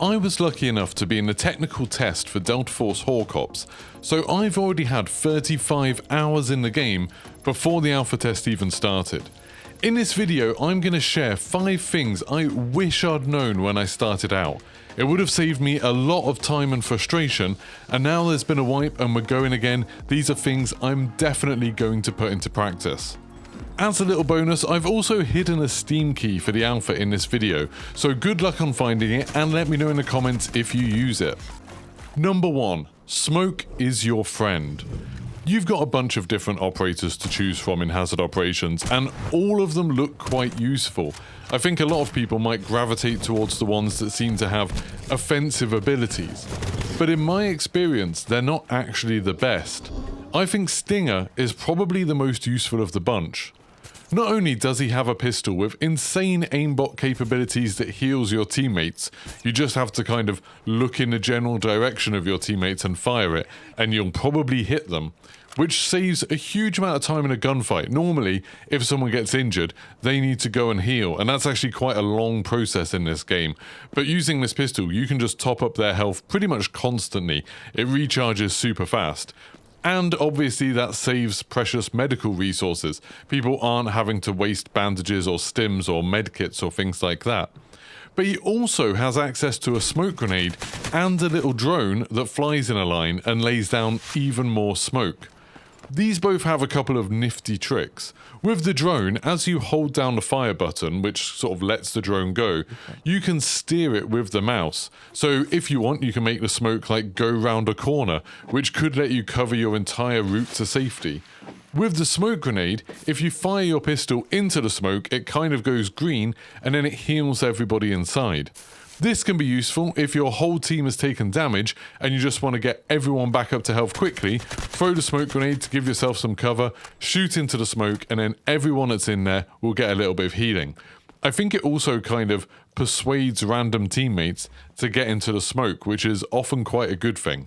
I was lucky enough to be in the technical test for DFHOHO, so I've already had 35 hours in the game before the alpha test even started. In this video, I'm going to share 5 things I wish I'd known when I started out. It would have saved me a lot of time and frustration, and now there's been a wipe and we're going again. These are things I'm definitely going to put into practice. As a little bonus, I've also hidden a Steam key for the alpha in this video, so good luck on finding it and let me know in the comments if you use it. Number 1. Smoke is your friend. You've got a bunch of different operators to choose from in hazard operations, and all of them look quite useful. I think a lot of people might gravitate towards the ones that seem to have offensive abilities, but in my experience, they're not actually the best. I think Stinger is probably the most useful of the bunch. Not only does he have a pistol with insane aimbot capabilities that heals your teammates, you just have to kind of look in the general direction of your teammates and fire it, and you'll probably hit them, which saves a huge amount of time in a gunfight. Normally, if someone gets injured, they need to go and heal, and that's actually quite a long process in this game. But using this pistol, you can just top up their health pretty much constantly. It recharges super fast. And obviously that saves precious medical resources. People aren't having to waste bandages or stims or medkits or things like that. But he also has access to a smoke grenade and a little drone that flies in a line and lays down even more smoke. These both have a couple of nifty tricks. With the drone, as you hold down the fire button, which sort of lets the drone go, you can steer it with the mouse. So if you want, you can make the smoke like go round a corner, which could let you cover your entire route to safety. With the smoke grenade, if you fire your pistol into the smoke, it kind of goes green and then it heals everybody inside. This can be useful if your whole team has taken damage and you just want to get everyone back up to health quickly. Throw the smoke grenade to give yourself some cover, shoot into the smoke, and then everyone that's in there will get a little bit of healing. I think it also kind of persuades random teammates to get into the smoke, which is often quite a good thing.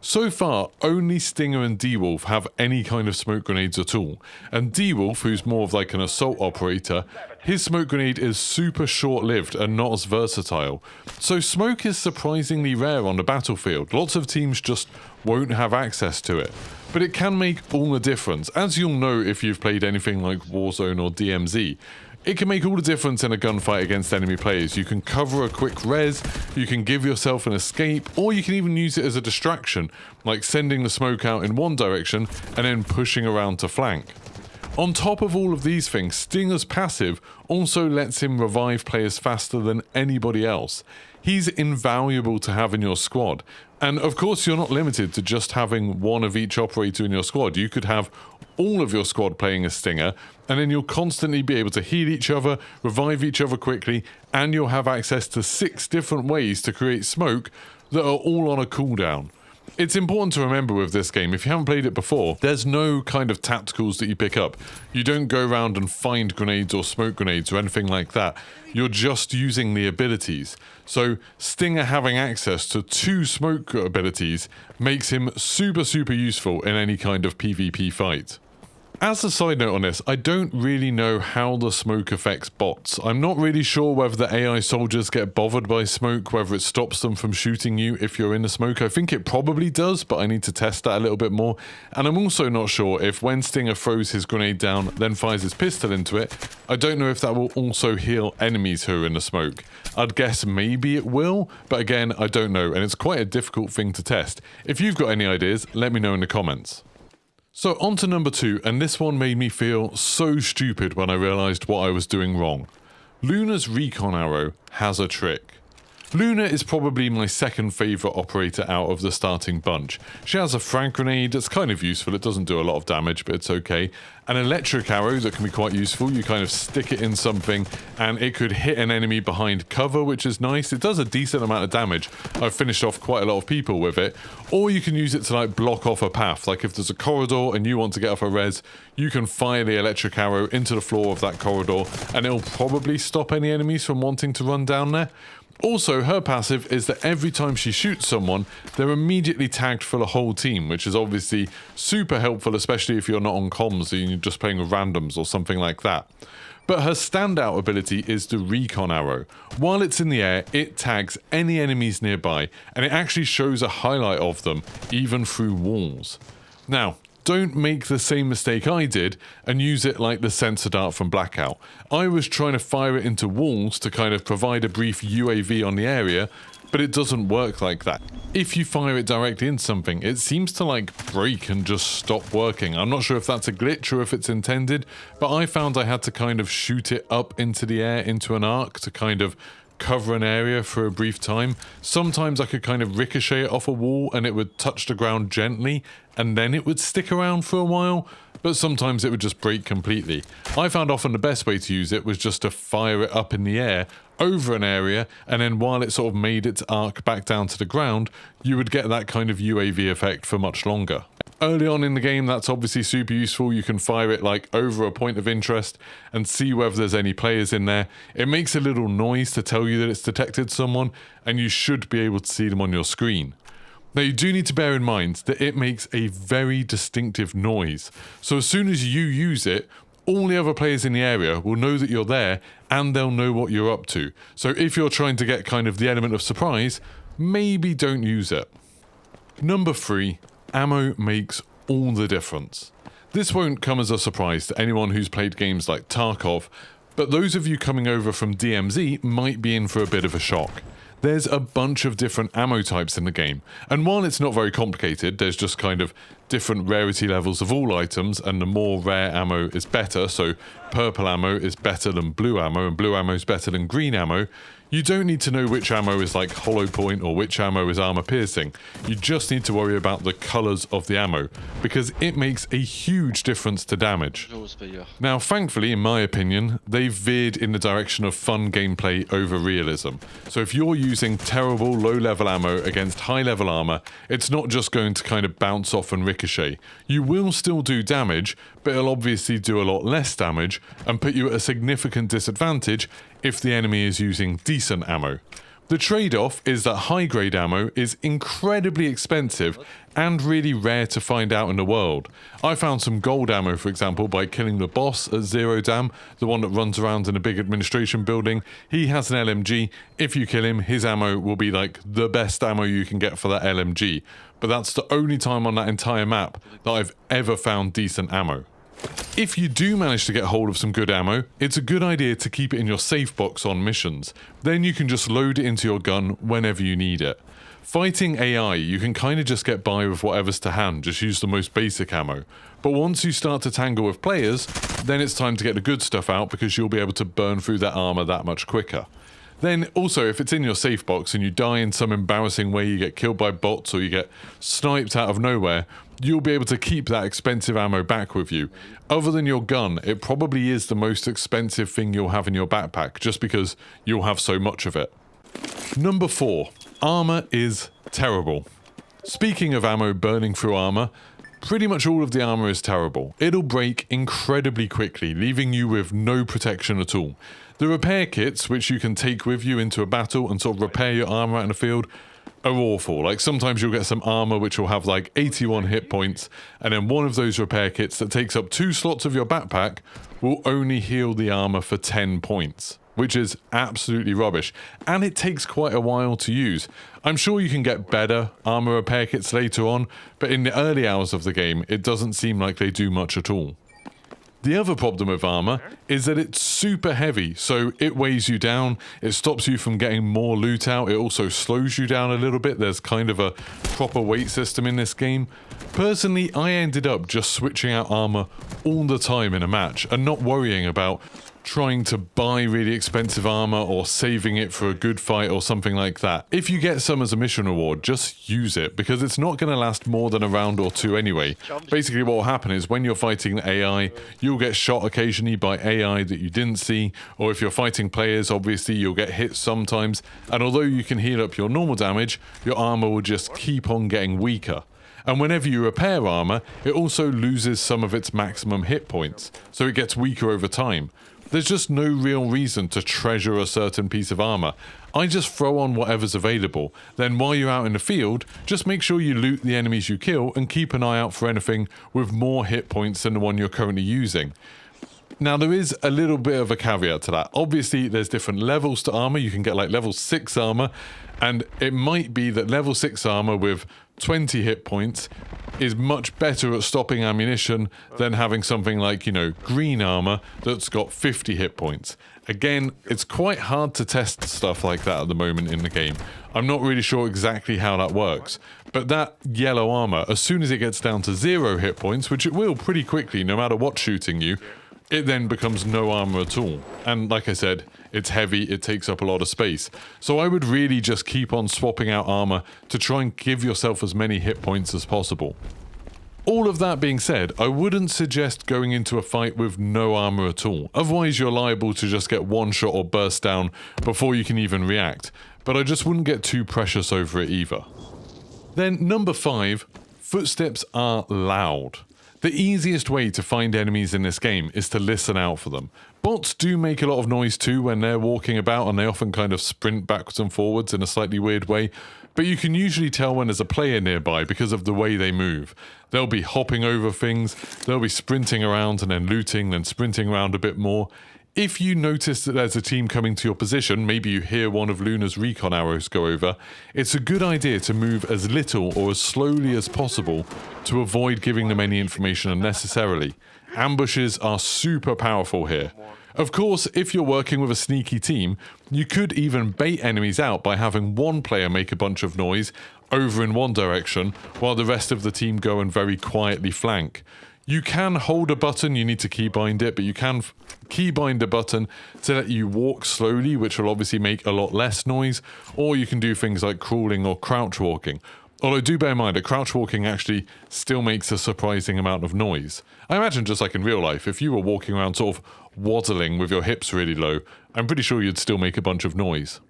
So far, only Stinger and D-Wolf have any kind of smoke grenades at all, and D-Wolf, who's more of like an assault operator, his smoke grenade is super short-lived and not as versatile. So smoke is surprisingly rare on the battlefield. Lots of teams just won't have access to it, but it can make all the difference, as you'll know if you've played anything like Warzone or DMZ. It can make all the difference in a gunfight against enemy players. You can cover a quick res, you can give yourself an escape, or you can even use it as a distraction, like sending the smoke out in one direction and then pushing around to flank. On top of all of these things, Stinger's passive also lets him revive players faster than anybody else. He's invaluable to have in your squad. And of course, you're not limited to just having one of each operator in your squad. You could have all of your squad playing a Stinger, and then you'll constantly be able to heal each other, revive each other quickly, and you'll have access to 6 different ways to create smoke that are all on a cooldown. It's important to remember with this game, if you haven't played it before, there's no kind of tacticals that you pick up. You don't go around and find grenades or smoke grenades or anything like that. You're just using the abilities. So Stinger having access to 2 smoke abilities makes him super useful in any kind of PvP fight. As a side note on this, I don't really know how the smoke affects bots. I'm not really sure whether the AI soldiers get bothered by smoke, whether it stops them from shooting you if you're in the smoke. I think it probably does, but I need to test that a little bit more. And I'm also not sure if when Stinger throws his grenade down, then fires his pistol into it, I don't know if that will also heal enemies who are in the smoke. I'd guess maybe it will, but again, I don't know, and it's quite a difficult thing to test. If you've got any ideas, let me know in the comments. So on to number 2, and this one made me feel so stupid when I realised what I was doing wrong. Luna's Recon arrow has a trick. Luna is probably my second favourite operator out of the starting bunch. She has a frag grenade that's kind of useful, it doesn't do a lot of damage but it's okay. An electric arrow that can be quite useful, you kind of stick it in something and it could hit an enemy behind cover, which is nice. It does a decent amount of damage. I've finished off quite a lot of people with it. Or you can use it to like block off a path, like if there's a corridor and you want to get off a res, you can fire the electric arrow into the floor of that corridor and it'll probably stop any enemies from wanting to run down there. Also, her passive is that every time she shoots someone, they're immediately tagged for the whole team, which is obviously super helpful, especially if you're not on comms and you're just playing with randoms or something like that. But her standout ability is the Recon arrow. While it's in the air, it tags any enemies nearby, and it actually shows a highlight of them, even through walls. Now, don't make the same mistake I did and use it like the sensor dart from Blackout. I was trying to fire it into walls to kind of provide a brief UAV on the area, but it doesn't work like that. If you fire it directly into something, it seems to like break and just stop working. I'm not sure if that's a glitch or if it's intended, but I found I had to kind of shoot it up into the air into an arc to kind of cover an area for a brief time. Sometimes I could kind of ricochet it off a wall and it would touch the ground gently and then it would stick around for a while, but sometimes it would just break completely. I found often the best way to use it was just to fire it up in the air over an area, and then while it sort of made its arc back down to the ground, you would get that kind of UAV effect for much longer. Early on in the game, that's obviously super useful. You can fire it like over a point of interest and see whether there's any players in there. It makes a little noise to tell you that it's detected someone, and you should be able to see them on your screen. Now, you do need to bear in mind that it makes a very distinctive noise. So as soon as you use it, all the other players in the area will know that you're there and they'll know what you're up to. So if you're trying to get kind of the element of surprise, maybe don't use it. Number 3, ammo makes all the difference. This won't come as a surprise to anyone who's played games like Tarkov, but those of you coming over from DMZ might be in for a bit of a shock. There's a bunch of different ammo types in the game, and while it's not very complicated, there's just kind of different rarity levels of all items, and the more rare ammo is better, so purple ammo is better than blue ammo, and blue ammo is better than green ammo. You don't need to know which ammo is like hollow point or which ammo is armor piercing. You just need to worry about the colors of the ammo, because it makes a huge difference to damage. Now, thankfully, in my opinion, they've veered in the direction of fun gameplay over realism. So if you're using terrible low-level ammo against high-level armor, it's not just going to kind of bounce off and ricochet. You will still do damage, but it'll obviously do a lot less damage and put you at a significant disadvantage if the enemy is using decent ammo. The trade-off is that high-grade ammo is incredibly expensive and really rare to find out in the world. I found some gold ammo, for example, by killing the boss at Zero Dam, the one that runs around in a big administration building. He has an LMG. If you kill him, his ammo will be like the best ammo you can get for that LMG. But that's the only time on that entire map that I've ever found decent ammo. If you do manage to get hold of some good ammo, it's a good idea to keep it in your safe box on missions. Then you can just load it into your gun whenever you need it. Fighting AI, you can kind of just get by with whatever's to hand, just use the most basic ammo. But once you start to tangle with players, then it's time to get the good stuff out because you'll be able to burn through that armor that much quicker. Then also, if it's in your safe box and you die in some embarrassing way, you get killed by bots or you get sniped out of nowhere, you'll be able to keep that expensive ammo back with you. Other than your gun, it probably is the most expensive thing you'll have in your backpack, just because you'll have so much of it. Number 4, armor is terrible. Speaking of ammo burning through armor, pretty much all of the armor is terrible. It'll break incredibly quickly, leaving you with no protection at all. The repair kits, which you can take with you into a battle and sort of repair your armor out in the field, are awful. Like sometimes you'll get some armor which will have like 81 hit points, and then one of those repair kits that takes up 2 slots of your backpack will only heal the armor for 10 points, which is absolutely rubbish, and it takes quite a while to use. I'm sure you can get better armor repair kits later on, but in the early hours of the game, it doesn't seem like they do much at all. The other problem with armor is that it's super heavy, so it weighs you down, it stops you from getting more loot out, it also slows you down a little bit. There's kind of a proper weight system in this game. Personally, I ended up just switching out armor all the time in a match and not worrying about trying to buy really expensive armor or saving it for a good fight or something like that. If you get some as a mission reward, just use it, because it's not going to last more than a round or 2 anyway. Basically what will happen is when you're fighting AI, you'll get shot occasionally by AI that you didn't see, or if you're fighting players, obviously you'll get hit sometimes, and although you can heal up your normal damage, your armor will just keep on getting weaker. And whenever you repair armor, it also loses some of its maximum hit points, so it gets weaker over time. There's just no real reason to treasure a certain piece of armor. I just throw on whatever's available. Then while you're out in the field, just make sure you loot the enemies you kill and keep an eye out for anything with more hit points than the one you're currently using. Now, there is a little bit of a caveat to that. Obviously, there's different levels to armor. You can get like level 6 armor, and it might be that level 6 armor with 20 hit points is much better at stopping ammunition than having something like, you know, green armor that's got 50 hit points. Again, it's quite hard to test stuff like that at the moment in the game. I'm not really sure exactly how that works, but that yellow armor, as soon as it gets down to 0 hit points, which it will pretty quickly no matter what's shooting you, it then becomes no armor at all. And like I said, it's heavy, it takes up a lot of space. So I would really just keep on swapping out armor to try and give yourself as many hit points as possible. All of that being said, I wouldn't suggest going into a fight with no armor at all. Otherwise you're liable to just get one shot or burst down before you can even react. But I just wouldn't get too precious over it either. Then number 5, footsteps are loud. The easiest way to find enemies in this game is to listen out for them. Bots do make a lot of noise too when they're walking about, and they often kind of sprint backwards and forwards in a slightly weird way, but you can usually tell when there's a player nearby because of the way they move. They'll be hopping over things, they'll be sprinting around and then looting, then sprinting around a bit more. If you notice that there's a team coming to your position, maybe you hear one of Luna's recon arrows go over, it's a good idea to move as little or as slowly as possible to avoid giving them any information unnecessarily. Ambushes are super powerful here. Of course, if you're working with a sneaky team, you could even bait enemies out by having one player make a bunch of noise over in one direction while the rest of the team go and very quietly flank. You can hold a button, you need to keybind it, but you can keybind a button to let you walk slowly, which will obviously make a lot less noise, or you can do things like crawling or crouch walking. Although do bear in mind that crouch walking actually still makes a surprising amount of noise. I imagine just like in real life, if you were walking around sort of waddling with your hips really low, I'm pretty sure you'd still make a bunch of noise.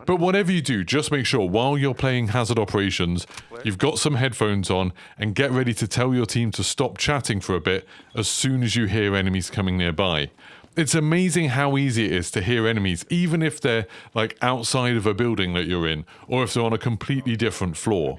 But whatever you do, just make sure while you're playing Hazard Operations, you've got some headphones on and get ready to tell your team to stop chatting for a bit as soon as you hear enemies coming nearby. It's amazing how easy it is to hear enemies, even if they're like outside of a building that you're in, or if they're on a completely different floor.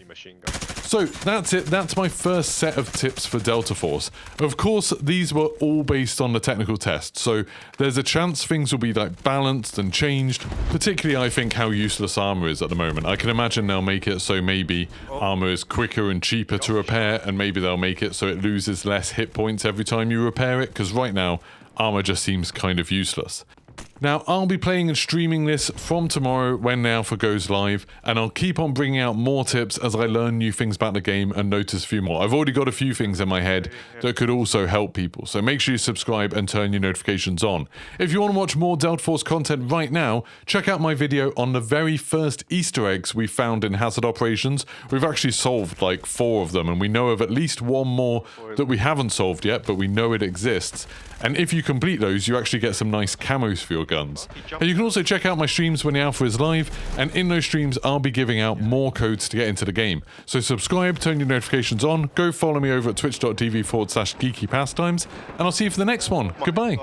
So that's it, that's my first set of tips for Delta Force. Of course, these were all based on the technical test, so there's a chance things will be like balanced and changed, particularly I think how useless armor is at the moment. I can imagine they'll make it so maybe armor is quicker and cheaper to repair, and maybe they'll make it so it loses less hit points every time you repair it, because right now, armor just seems kind of useless. Now, I'll be playing and streaming this from tomorrow when the alpha goes live, and I'll keep on bringing out more tips as I learn new things about the game and notice a few more. I've already got a few things in my head that could also help people, so make sure you subscribe and turn your notifications on. If you want to watch more Delta Force content right now, check out my video on the very first Easter eggs we found in Hazard Operations. We've actually solved like 4 of them, and we know of at least 1 more that we haven't solved yet, but we know it exists. And if you complete those, you actually get some nice camos for your guns. And you can also check out my streams when the alpha is live, and in those streams I'll be giving out more codes to get into the game. So subscribe, turn your notifications on, go follow me over at twitch.tv/geekypastimes, and I'll see you for the next one. Goodbye.